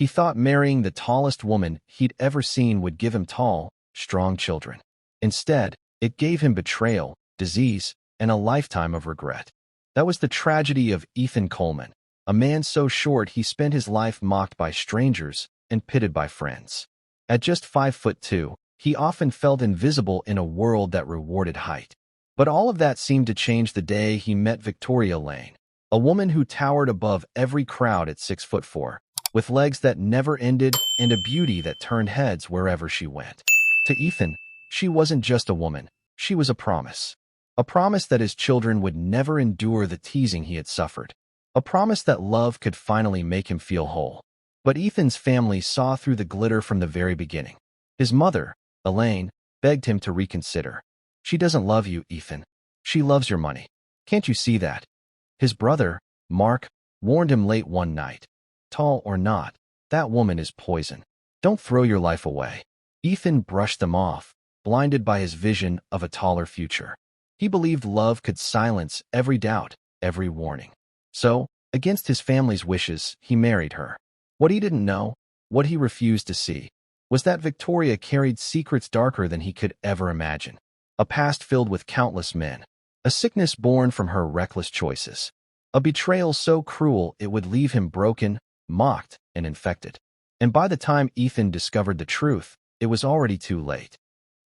He thought marrying the tallest woman he'd ever seen would give him tall, strong children. Instead, it gave him betrayal, disease, and a lifetime of regret. That was the tragedy of Ethan Coleman, a man so short he spent his life mocked by strangers and pitted by friends. At just 5'2", he often felt invisible in a world that rewarded height. But all of that seemed to change the day he met Victoria Lane, a woman who towered above every crowd at 6'4", with legs that never ended and a beauty that turned heads wherever she went. To Ethan, she wasn't just a woman, she was a promise. A promise that his children would never endure the teasing he had suffered. A promise that love could finally make him feel whole. But Ethan's family saw through the glitter from the very beginning. His mother, Elaine, begged him to reconsider. "She doesn't love you, Ethan. She loves your money. Can't you see that?" His brother, Mark, warned him late one night. "Tall or not, that woman is poison. Don't throw your life away." Ethan brushed them off, blinded by his vision of a taller future. He believed love could silence every doubt, every warning. So, against his family's wishes, he married her. What he didn't know, what he refused to see, was that Victoria carried secrets darker than he could ever imagine. A past filled with countless men. A sickness born from her reckless choices. A betrayal so cruel it would leave him broken, mocked, and infected. And by the time Ethan discovered the truth, it was already too late.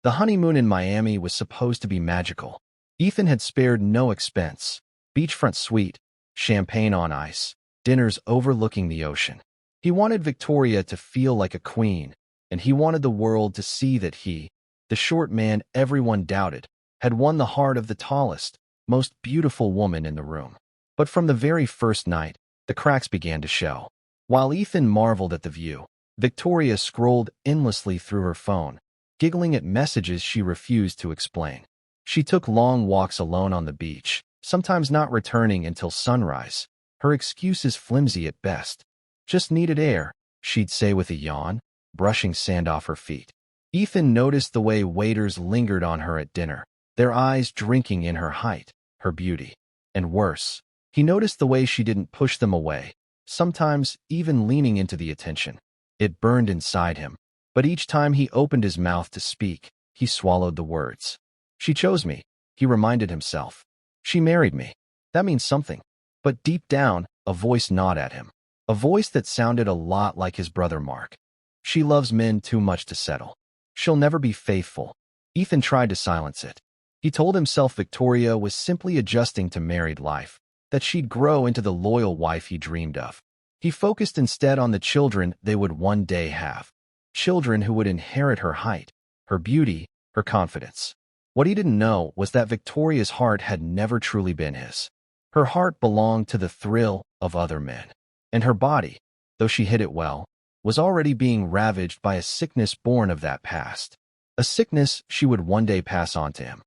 The honeymoon in Miami was supposed to be magical. Ethan had spared no expense. Beachfront suite, champagne on ice, dinners overlooking the ocean. He wanted Victoria to feel like a queen, and he wanted the world to see that he, the short man everyone doubted, had won the heart of the tallest, most beautiful woman in the room. But from the very first night, the cracks began to show. While Ethan marveled at the view, Victoria scrolled endlessly through her phone, giggling at messages she refused to explain. She took long walks alone on the beach, sometimes not returning until sunrise, her excuses flimsy at best. "Just needed air," she'd say with a yawn, brushing sand off her feet. Ethan noticed the way waiters lingered on her at dinner, their eyes drinking in her height, her beauty. And worse, he noticed the way she didn't push them away, sometimes even leaning into the attention. It burned inside him, but each time he opened his mouth to speak, he swallowed the words. "She chose me," he reminded himself. "She married me. That means something." But deep down, a voice gnawed at him. A voice that sounded a lot like his brother Mark. "She loves men too much to settle. She'll never be faithful." Ethan tried to silence it. He told himself Victoria was simply adjusting to married life, that she'd grow into the loyal wife he dreamed of. He focused instead on the children they would one day have. Children who would inherit her height, her beauty, her confidence. What he didn't know was that Victoria's heart had never truly been his. Her heart belonged to the thrill of other men. And her body, though she hid it well, was already being ravaged by a sickness born of that past. A sickness she would one day pass on to him.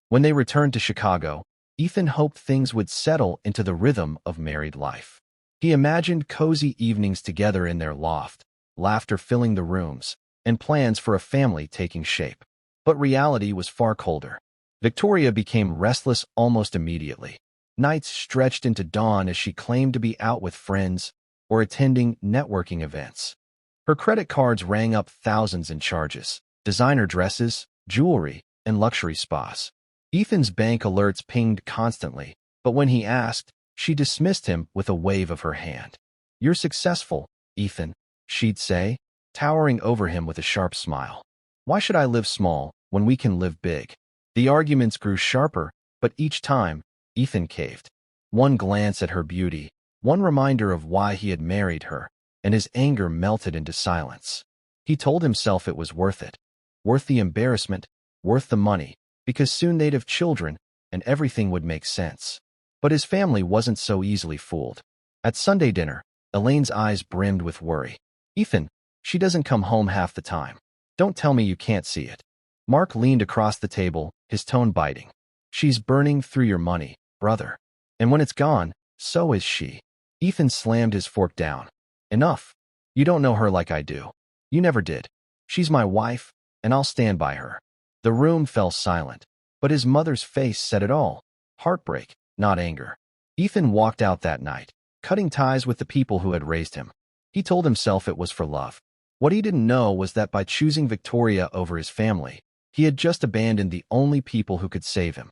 When they returned to Chicago, Ethan hoped things would settle into the rhythm of married life. He imagined cozy evenings together in their loft, laughter filling the rooms, and plans for a family taking shape. But reality was far colder. Victoria became restless almost immediately. Nights stretched into dawn as she claimed to be out with friends or attending networking events. Her credit cards rang up thousands in charges, designer dresses, jewelry, and luxury spas. Ethan's bank alerts pinged constantly, but when he asked, she dismissed him with a wave of her hand. "You're successful, Ethan," she'd say, towering over him with a sharp smile. "Why should I live small when we can live big?" The arguments grew sharper, but each time, Ethan caved. One glance at her beauty, one reminder of why he had married her, and his anger melted into silence. He told himself it was worth it. Worth the embarrassment, worth the money, because soon they'd have children, and everything would make sense. But his family wasn't so easily fooled. At Sunday dinner, Elaine's eyes brimmed with worry. "Ethan, she doesn't come home half the time. Don't tell me you can't see it." Mark leaned across the table, his tone biting. "She's burning through your money, brother. And when it's gone, so is she." Ethan slammed his fork down. "Enough. You don't know her like I do. You never did. She's my wife, and I'll stand by her." The room fell silent, but his mother's face said it all. Heartbreak, not anger. Ethan walked out that night, cutting ties with the people who had raised him. He told himself it was for love. What he didn't know was that by choosing Victoria over his family, he had just abandoned the only people who could save him.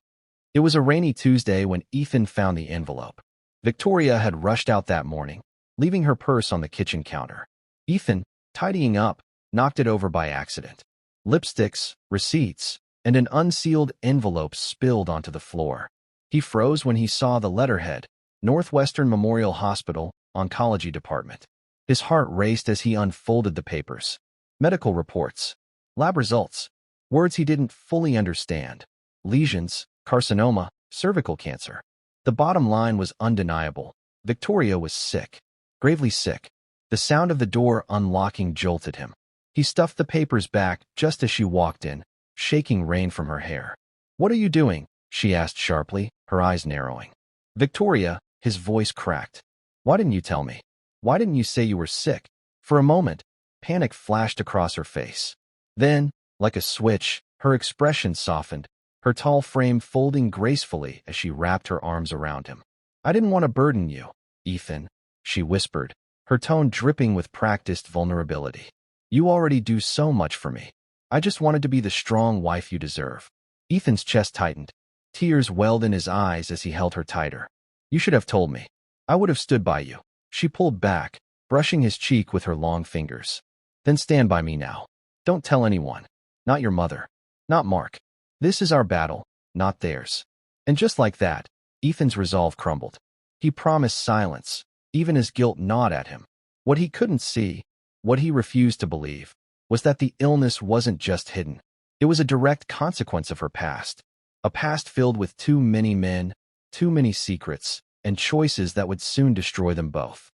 It was a rainy Tuesday when Ethan found the envelope. Victoria had rushed out that morning, leaving her purse on the kitchen counter. Ethan, tidying up, knocked it over by accident. Lipsticks, receipts, and an unsealed envelope spilled onto the floor. He froze when he saw the letterhead, Northwestern Memorial Hospital, Oncology Department. His heart raced as he unfolded the papers. Medical reports, lab results, words he didn't fully understand. Lesions, carcinoma, cervical cancer. The bottom line was undeniable. Victoria was sick, gravely sick. The sound of the door unlocking jolted him. He stuffed the papers back just as she walked in, shaking rain from her hair. "What are you doing?" she asked sharply, her eyes narrowing. "Victoria," his voice cracked. "Why didn't you tell me? Why didn't you say you were sick?" For a moment, panic flashed across her face. Then, like a switch, her expression softened, her tall frame folding gracefully as she wrapped her arms around him. "I didn't want to burden you, Ethan," she whispered, her tone dripping with practiced vulnerability. "You already do so much for me. I just wanted to be the strong wife you deserve." Ethan's chest tightened. Tears welled in his eyes as he held her tighter. "You should have told me. I would have stood by you." She pulled back, brushing his cheek with her long fingers. "Then stand by me now. Don't tell anyone. Not your mother. Not Mark. This is our battle, not theirs." And just like that, Ethan's resolve crumbled. He promised silence, even as guilt gnawed at him. What he couldn't see, what he refused to believe, was that the illness wasn't just hidden. It was a direct consequence of her past. A past filled with too many men, too many secrets, and choices that would soon destroy them both.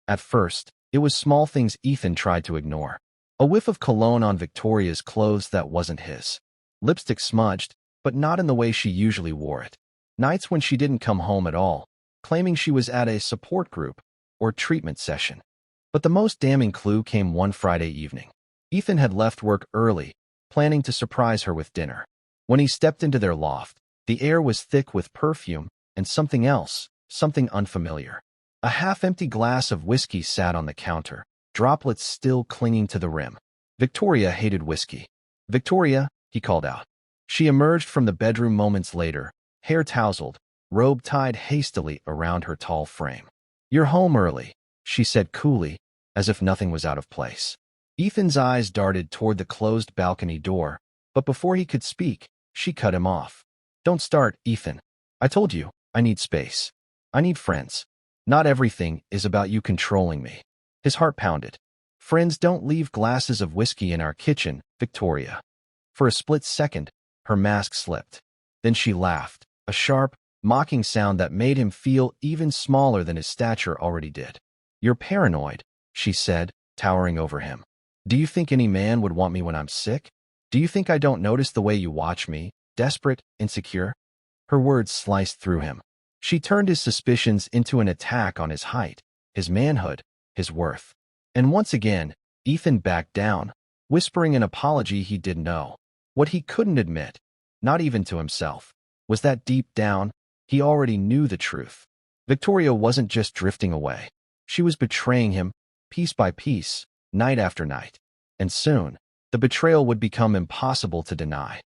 At first, it was small things Ethan tried to ignore. A whiff of cologne on Victoria's clothes that wasn't his. Lipstick smudged, but not in the way she usually wore it. Nights when she didn't come home at all, claiming she was at a support group or treatment session. But the most damning clue came one Friday evening. Ethan had left work early, planning to surprise her with dinner. When he stepped into their loft, the air was thick with perfume and something else, something unfamiliar. A half-empty glass of whiskey sat on the counter, droplets still clinging to the rim. Victoria hated whiskey. "Victoria," he called out. She emerged from the bedroom moments later, hair tousled, robe tied hastily around her tall frame. "You're home early," she said coolly, as if nothing was out of place. Ethan's eyes darted toward the closed balcony door, but before he could speak, she cut him off. "Don't start, Ethan. I told you, I need space. I need friends. Not everything is about you controlling me." His heart pounded. "Friends don't leave glasses of whiskey in our kitchen, Victoria." For a split second, her mask slipped. Then she laughed, a sharp, mocking sound that made him feel even smaller than his stature already did. "You're paranoid," she said, towering over him. "Do you think any man would want me when I'm sick? Do you think I don't notice the way you watch me, desperate, insecure?" Her words sliced through him. She turned his suspicions into an attack on his height, his manhood, his worth. And once again, Ethan backed down, whispering an apology he didn't know. What he couldn't admit, not even to himself, was that deep down, he already knew the truth. Victoria wasn't just drifting away. She was betraying him, piece by piece, night after night. And soon, the betrayal would become impossible to deny.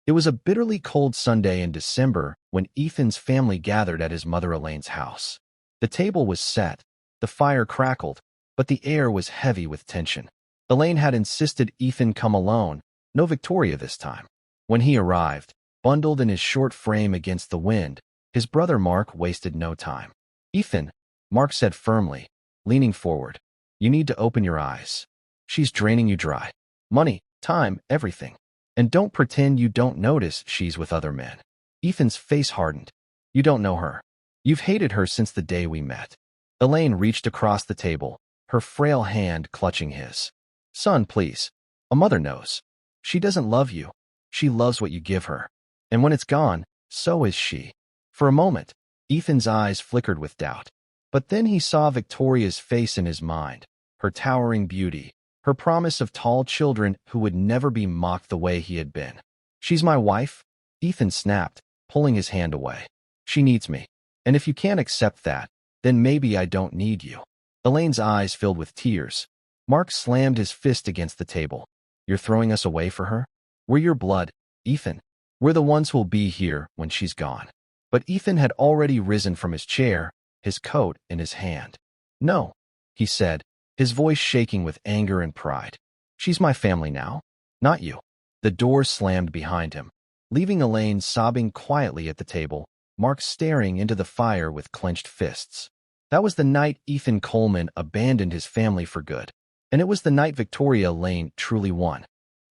It was a bitterly cold Sunday in December when Ethan's family gathered at his mother Elaine's house. The table was set, the fire crackled, but the air was heavy with tension. Elaine had insisted Ethan come alone, no Victoria this time. When he arrived, bundled in his short frame against the wind, his brother Mark wasted no time. "Ethan," Mark said firmly, leaning forward, "you need to open your eyes. She's draining you dry. Money, time, everything. And don't pretend you don't notice she's with other men." Ethan's face hardened. "You don't know her. You've hated her since the day we met." Elaine reached across the table, her frail hand clutching his. "Son, please. A mother knows. She doesn't love you. She loves what you give her. And when it's gone, so is she." For a moment, Ethan's eyes flickered with doubt. But then he saw Victoria's face in his mind, her towering beauty, her promise of tall children who would never be mocked the way he had been. "She's my wife?" Ethan snapped, pulling his hand away. "She needs me. And if you can't accept that, then maybe I don't need you." Elaine's eyes filled with tears. Mark slammed his fist against the table. You're throwing us away for her? We're your blood, Ethan. We're the ones who'll be here when she's gone. But Ethan had already risen from his chair, his coat in his hand. No, he said, his voice shaking with anger and pride. She's my family now, not you. The door slammed behind him, leaving Elaine sobbing quietly at the table, Mark staring into the fire with clenched fists. That was the night Ethan Coleman abandoned his family for good, and it was the night Victoria Lane truly won.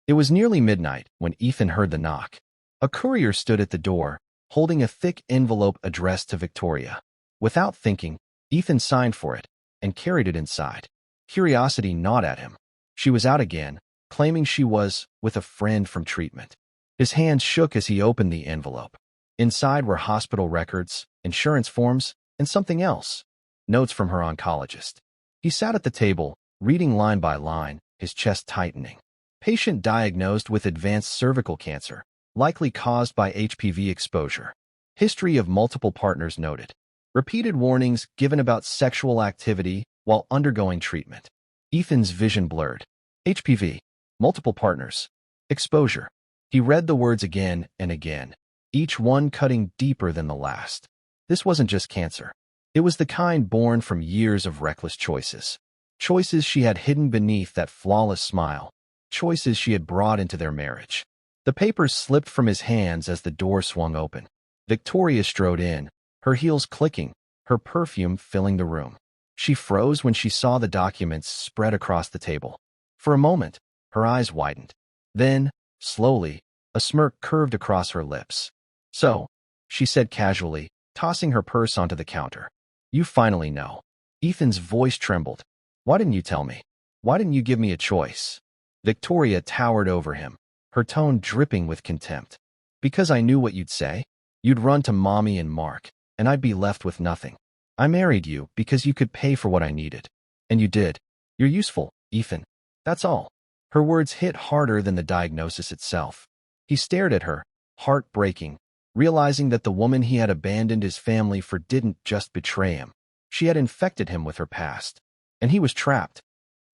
It was nearly midnight when Ethan heard the knock. A courier stood at the door, holding a thick envelope addressed to Victoria. Without thinking, Ethan signed for it and carried it inside. Curiosity gnawed at him. She was out again, claiming she was with a friend from treatment. His hands shook as he opened the envelope. Inside were hospital records, insurance forms, and something else. Notes from her oncologist. He sat at the table, reading line by line, his chest tightening. Patient diagnosed with advanced cervical cancer, likely caused by HPV exposure. History of multiple partners noted. Repeated warnings given about sexual activity while undergoing treatment. Ethan's vision blurred. HPV. Multiple partners. Exposure. He read the words again and again, each one cutting deeper than the last. This wasn't just cancer. It was the kind born from years of reckless choices. Choices she had hidden beneath that flawless smile. Choices she had brought into their marriage. The papers slipped from his hands as the door swung open. Victoria strode in, her heels clicking, her perfume filling the room. She froze when she saw the documents spread across the table. For a moment, her eyes widened. Then, slowly, a smirk curved across her lips. So, she said casually, tossing her purse onto the counter. You finally know. Ethan's voice trembled. Why didn't you tell me? Why didn't you give me a choice? Victoria towered over him, her tone dripping with contempt. Because I knew what you'd say. You'd run to Mommy and Mark, and I'd be left with nothing. I married you because you could pay for what I needed. And you did. You're useful, Ethan. That's all. Her words hit harder than the diagnosis itself. He stared at her, heart breaking, realizing that the woman he had abandoned his family for didn't just betray him. She had infected him with her past. And he was trapped.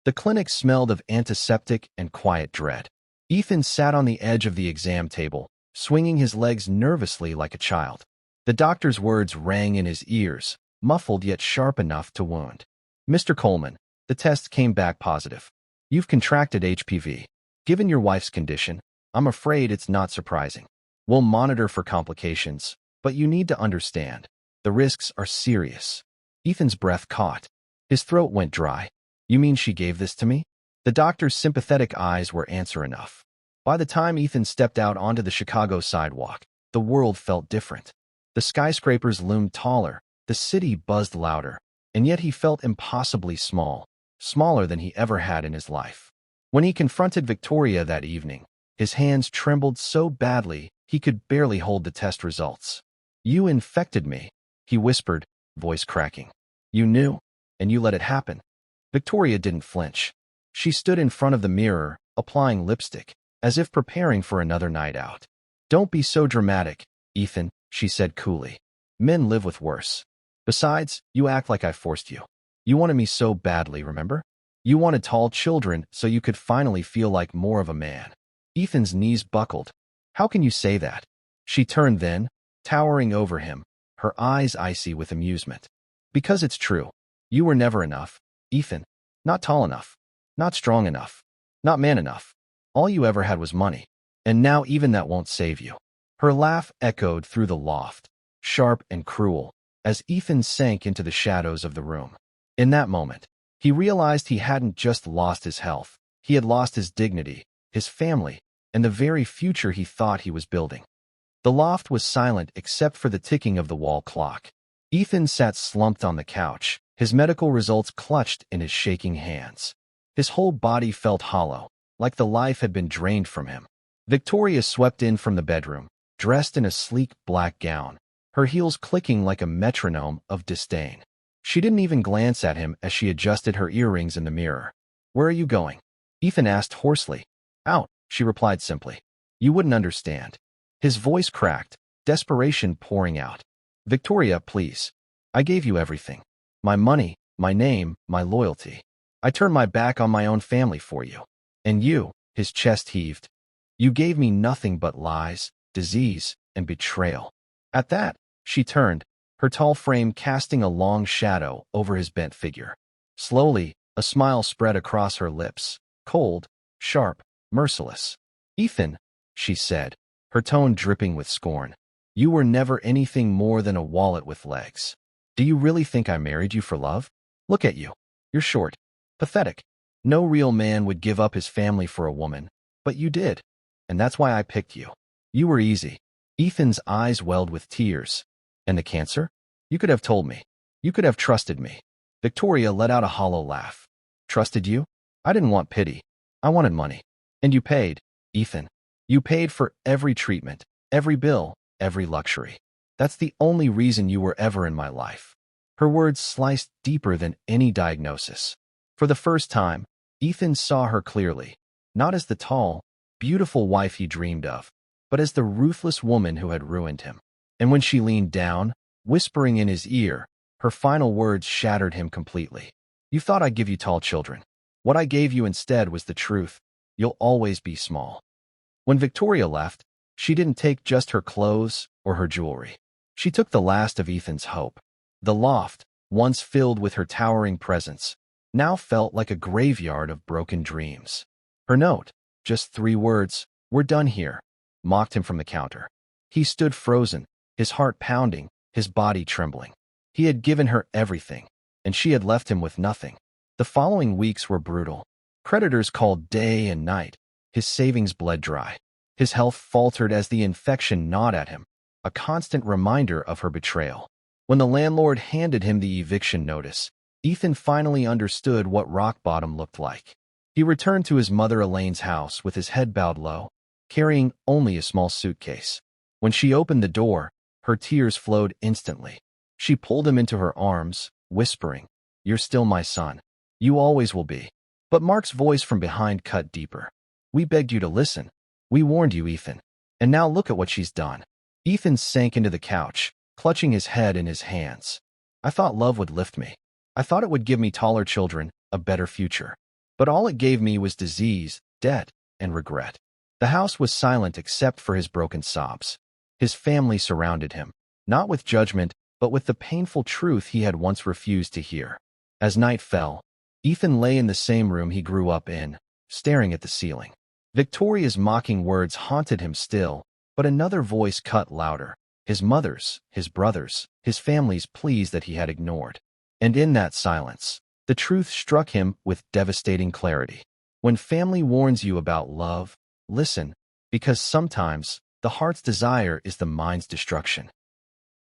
The clinic smelled of antiseptic and quiet dread. Ethan sat on the edge of the exam table, swinging his legs nervously like a child. The doctor's words rang in his ears, muffled yet sharp enough to wound. Mr. Coleman, the test came back positive. You've contracted HPV. Given your wife's condition, I'm afraid it's not surprising. We'll monitor for complications, but you need to understand. The risks are serious. Ethan's breath caught. His throat went dry. You mean she gave this to me? The doctor's sympathetic eyes were answer enough. By the time Ethan stepped out onto the Chicago sidewalk, the world felt different. The skyscrapers loomed taller, the city buzzed louder, and yet he felt impossibly small, smaller than he ever had in his life. When he confronted Victoria that evening, his hands trembled so badly he could barely hold the test results. You infected me, he whispered, voice cracking. You knew, and you let it happen. Victoria didn't flinch. She stood in front of the mirror, applying lipstick, as if preparing for another night out. Don't be so dramatic, Ethan, she said coolly. Men live with worse. Besides, you act like I forced you. You wanted me so badly, remember? You wanted tall children so you could finally feel like more of a man. Ethan's knees buckled. How can you say that? She turned then, towering over him, her eyes icy with amusement. Because it's true. You were never enough, Ethan. Not tall enough. Not strong enough. Not man enough. All you ever had was money. And now even that won't save you. Her laugh echoed through the loft, sharp and cruel, as Ethan sank into the shadows of the room. In that moment, he realized he hadn't just lost his health. He had lost his dignity, his family, and the very future he thought he was building. The loft was silent except for the ticking of the wall clock. Ethan sat slumped on the couch, his medical results clutched in his shaking hands. His whole body felt hollow, like the life had been drained from him. Victoria swept in from the bedroom, dressed in a sleek black gown, her heels clicking like a metronome of disdain. She didn't even glance at him as she adjusted her earrings in the mirror. Where are you going? Ethan asked hoarsely. Out, she replied simply. You wouldn't understand. His voice cracked, desperation pouring out. Victoria, please. I gave you everything. My money, my name, my loyalty. I turned my back on my own family for you. And you, his chest heaved. You gave me nothing but lies, disease, and betrayal. At that, she turned, her tall frame casting a long shadow over his bent figure. Slowly, a smile spread across her lips, cold, sharp, merciless. Ethan, she said, her tone dripping with scorn. You were never anything more than a wallet with legs. Do you really think I married you for love? Look at you. You're short. Pathetic. No real man would give up his family for a woman, but you did. And that's why I picked you. You were easy. Ethan's eyes welled with tears. And the cancer? You could have told me. You could have trusted me. Victoria let out a hollow laugh. Trusted you? I didn't want pity. I wanted money. And you paid, Ethan. You paid for every treatment, every bill, every luxury. That's the only reason you were ever in my life. Her words sliced deeper than any diagnosis. For the first time, Ethan saw her clearly, not as the tall, beautiful wife he dreamed of, but as the ruthless woman who had ruined him. And when she leaned down, whispering in his ear, her final words shattered him completely. You thought I'd give you tall children. What I gave you instead was the truth. You'll always be small. When Victoria left, she didn't take just her clothes or her jewelry. She took the last of Ethan's hope. The loft, once filled with her towering presence, now felt like a graveyard of broken dreams. Her note, just 3 words, "We're done here," mocked him from the counter. He stood frozen, his heart pounding, his body trembling. He had given her everything, and she had left him with nothing. The following weeks were brutal. Creditors called day and night. His savings bled dry. His health faltered as the infection gnawed at him, a constant reminder of her betrayal. When the landlord handed him the eviction notice, Ethan finally understood what rock bottom looked like. He returned to his mother Elaine's house with his head bowed low, carrying only a small suitcase. When she opened the door, her tears flowed instantly. She pulled him into her arms, whispering, "You're still my son. You always will be." But Mark's voice from behind cut deeper. "We begged you to listen. We warned you, Ethan. And now look at what she's done." Ethan sank into the couch, clutching his head in his hands. "I thought love would lift me. I thought it would give me taller children, a better future. But all it gave me was disease, debt, and regret." The house was silent except for his broken sobs. His family surrounded him, not with judgment, but with the painful truth he had once refused to hear. As night fell, Ethan lay in the same room he grew up in, staring at the ceiling. Victoria's mocking words haunted him still, but another voice cut louder. His mother's, his brother's, his family's pleas that he had ignored. And in that silence, the truth struck him with devastating clarity. When family warns you about love, listen, because sometimes the heart's desire is the mind's destruction.